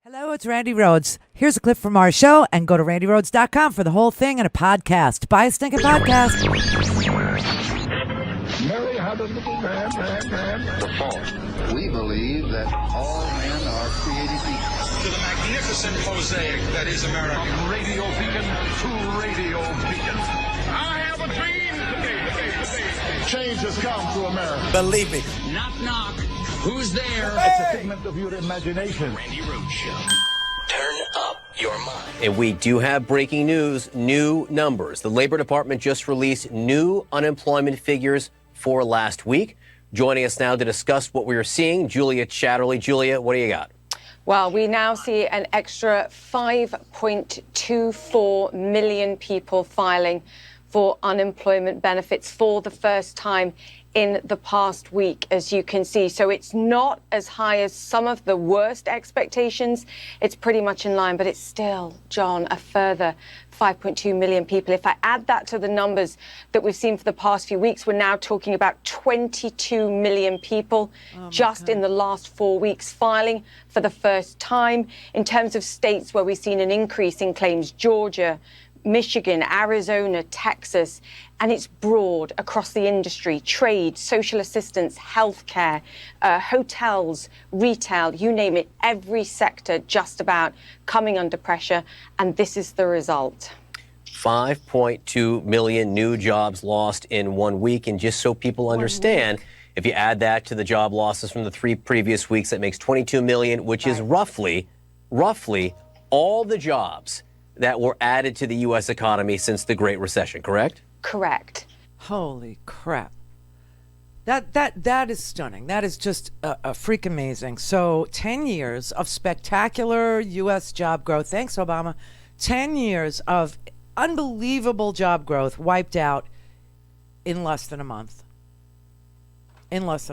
Hello, it's Randi Rhodes. Here's a clip from our show, and go to randyrhodes.com for the whole thing and a podcast. Buy a stinking podcast. Mary had a little lamb. The fall. We believe that all men are created equal. To the magnificent mosaic that is America. From radio beacon to radio beacon. I have a dream. Change has come to America. Believe me. Knock, knock. Who's there? It's a figment of your imagination. Randi Rhodes Show. Turn up your mind. And we do have breaking news, new numbers. The Labor Department just released new unemployment figures for last week. Joining us now to discuss what we are seeing, Julia Chatterley. Julia, what do you got? Well, we now see an extra 5.24 million people filing for unemployment benefits for the first time in the past week, as you can see. So it's not as high as some of the worst expectations. It's pretty much in line, but it's still, John, a further 5.2 million people. If I add that to the numbers that we've seen for the past few weeks, we're now talking about 22 million people just in the last 4 weeks filing for the first time. In terms of states where we've seen an increase in claims, Georgia, Michigan, Arizona, Texas, and it's broad across the industry, trade, social assistance, healthcare, hotels, retail, you name it, every sector just about coming under pressure, and this is the result. 5.2 million new jobs lost in 1 week. And just so people understand, if you add that to the job losses from the 3 previous weeks, that makes 22 million, which is roughly all the jobs that were added to the U.S. economy since the Great Recession, correct? Correct. Holy crap. That is stunning. That is just a freak amazing. So 10 years of spectacular U.S. job growth. Thanks, Obama. 10 years of unbelievable job growth wiped out in less than a month. This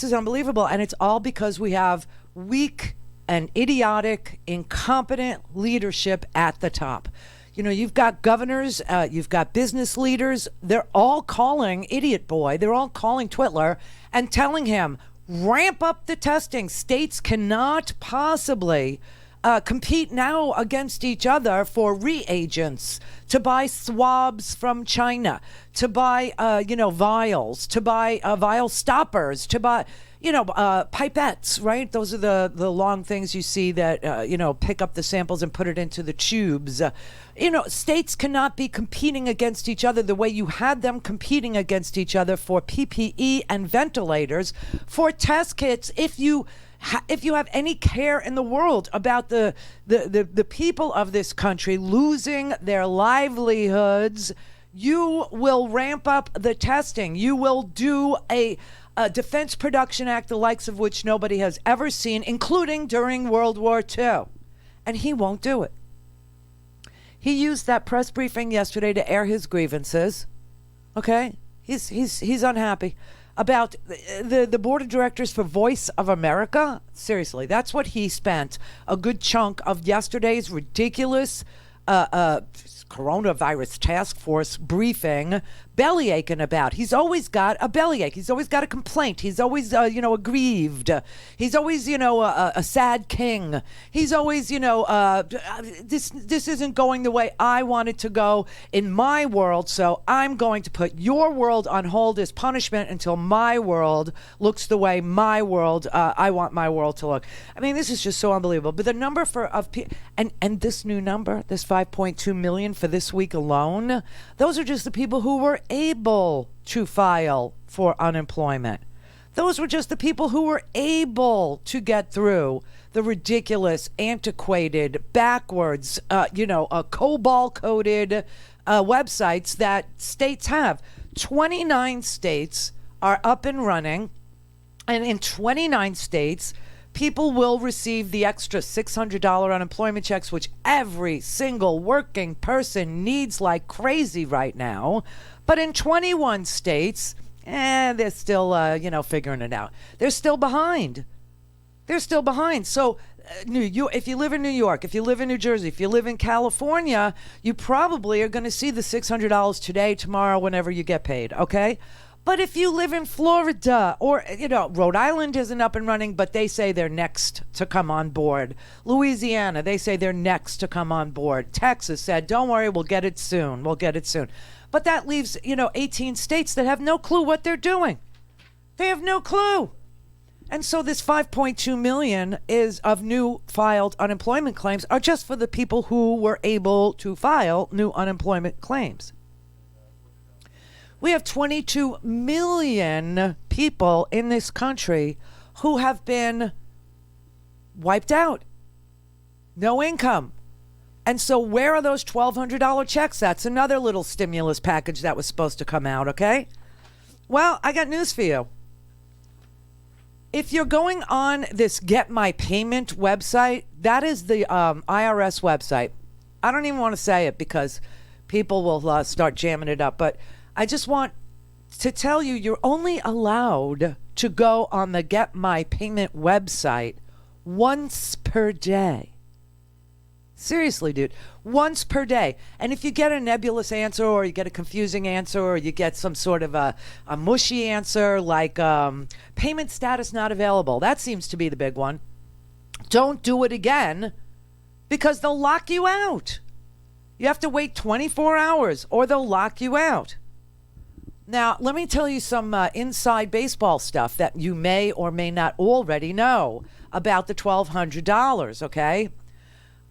is unbelievable. And it's all because we have weak and idiotic, incompetent leadership at the top. You know, you've got governors, you've got business leaders. They're all calling Idiot Boy. They're all calling Twitler and telling him, ramp up the testing. States cannot possibly compete now against each other for reagents, to buy swabs from China, to buy, vials, to buy vial stoppers, to buy, pipettes, right? Those are the long things you see that, pick up the samples and put it into the tubes. States cannot be competing against each other the way you had them competing against each other for PPE and ventilators, for test kits. If you have any care in the world about the people of this country losing their livelihoods, you will ramp up the testing. You will do a Defense Production Act, the likes of which nobody has ever seen, including during World War II. And he won't do it. He used that press briefing yesterday to air his grievances. Okay? He's unhappy about the board of directors for Voice of America. Seriously, that's what he spent a good chunk of yesterday's ridiculous coronavirus task force briefing bellyaching about. He's always got a bellyache. He's always got a complaint. He's always, aggrieved. He's always, a sad king. He's always, this isn't going the way I want it to go in my world, so I'm going to put your world on hold as punishment until my world looks the way I want my world to look. I mean, this is just so unbelievable. But the number and this new number, this 5.2 million for this week alone, those are just the people who were able to file for unemployment. Those were just the people who were able to get through the ridiculous, antiquated, backwards, COBOL-coded websites that states have. 29 states are up and running, and in 29 states, people will receive the extra $600 unemployment checks, which every single working person needs like crazy right now. But in 21 states, they're still, figuring it out. They're still behind. So if you live in New York, if you live in New Jersey, if you live in California, you probably are going to see the $600 today, tomorrow, whenever you get paid, okay? But if you live in Florida or, Rhode Island isn't up and running, but they say they're next to come on board. Louisiana, they say they're next to come on board. Texas said, don't worry, we'll get it soon. We'll get it soon. But that leaves, 18 states that have no clue what they're doing. They have no clue. And so this 5.2 million is of new filed unemployment claims are just for the people who were able to file new unemployment claims. We have 22 million people in this country who have been wiped out. No income. And so where are those $1,200 checks? That's another little stimulus package that was supposed to come out, okay? Well, I got news for you. If you're going on this Get My Payment website, that is the IRS website. I don't even want to say it because people will start jamming it up, but I just want to tell you, you're only allowed to go on the Get My Payment website once per day. Seriously, dude, once per day. And if you get a nebulous answer or you get a confusing answer or you get some sort of a mushy answer like payment status not available, that seems to be the big one. Don't do it again because they'll lock you out. You have to wait 24 hours or they'll lock you out. Now, let me tell you some inside baseball stuff that you may or may not already know about the $1,200, okay?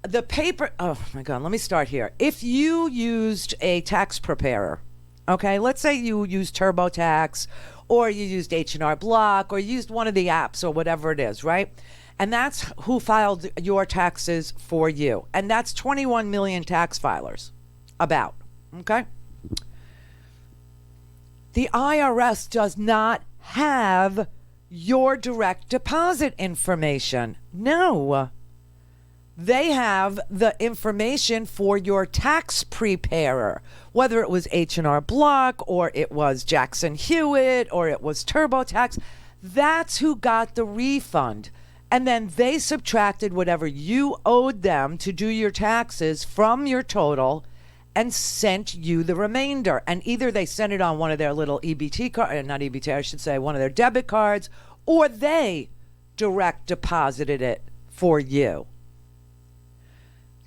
The paper, oh my God, let me start here. If you used a tax preparer, okay, let's say you used TurboTax or you used H&R Block or you used one of the apps or whatever it is, right? And that's who filed your taxes for you. And that's 21 million tax filers, about, okay? The IRS does not have your direct deposit information. No. They have the information for your tax preparer, whether it was H&R Block or it was Jackson Hewitt or it was TurboTax. That's who got the refund. And then they subtracted whatever you owed them to do your taxes from your total and sent you the remainder. And either they sent it on one of their little EBT cards, not EBT, I should say, one of their debit cards, or they direct deposited it for you.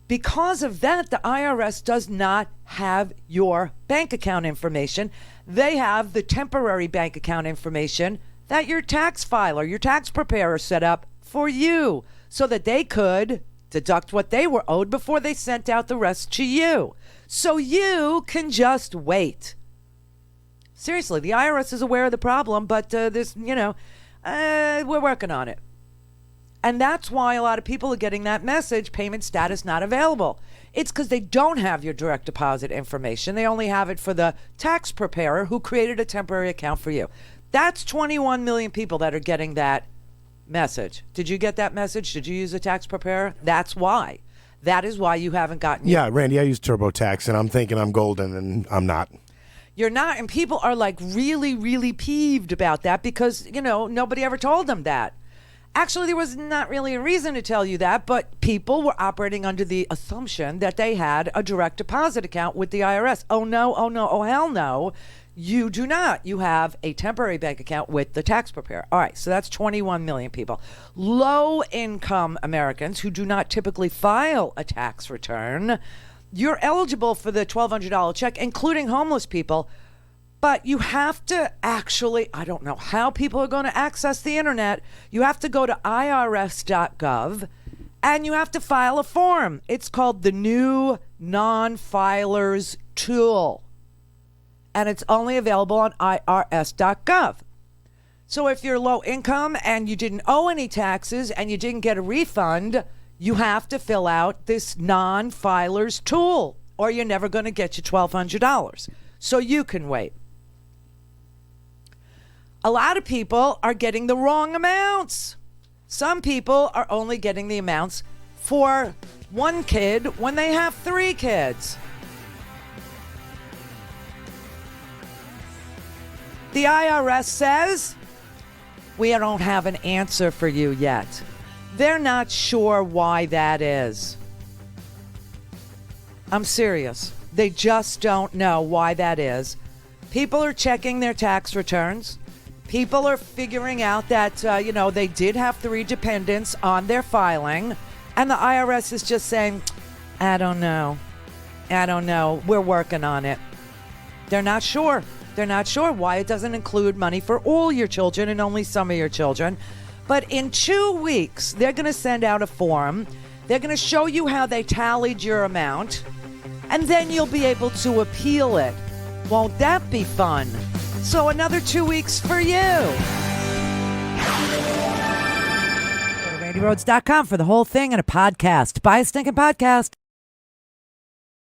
Because of that, the IRS does not have your bank account information. They have the temporary bank account information that your tax filer, your tax preparer set up for you so that they could deduct what they were owed before they sent out the rest to you. So you can just wait. Seriously, the IRS is aware of the problem, but we're working on it. And that's why a lot of people are getting that message, payment status not available. It's because they don't have your direct deposit information. They only have it for the tax preparer who created a temporary account for you. That's 21 million people that are getting that message. Did you get that message? Did you use a tax preparer? That's why. That is why you haven't gotten Yeah, Randy, I use TurboTax, and I'm thinking I'm golden, and I'm not. You're not, and people are like really, really peeved about that because, nobody ever told them that. Actually, there was not really a reason to tell you that, but people were operating under the assumption that they had a direct deposit account with the IRS. Oh, no, oh, hell no. You do not. You have a temporary bank account with the tax preparer. All right, so that's 21 million people. Low-income Americans who do not typically file a tax return, you're eligible for the $1,200 check, including homeless people. But you have to actually, I don't know how people are going to access the internet. You have to go to irs.gov and you have to file a form. It's called the new non-filers tool. And it's only available on irs.gov. So if you're low income and you didn't owe any taxes and you didn't get a refund, you have to fill out this non-filers tool or you're never going to get your $1,200. So you can wait. A lot of people are getting the wrong amounts. Some people are only getting the amounts for one kid when they have 3 kids. The IRS says, we don't have an answer for you yet. They're not sure why that is. I'm serious. They just don't know why that is. People are checking their tax returns. People are figuring out that, they did have 3 dependents on their filing. And the IRS is just saying, I don't know. We're working on it. They're not sure. They're not sure why it doesn't include money for all your children and only some of your children. But in 2 weeks, they're going to send out a form. They're going to show you how they tallied your amount. And then you'll be able to appeal it. Won't that be fun? So another 2 weeks for you. Go to RandiRhodes.com for the whole thing and a podcast. Buy a stinking podcast.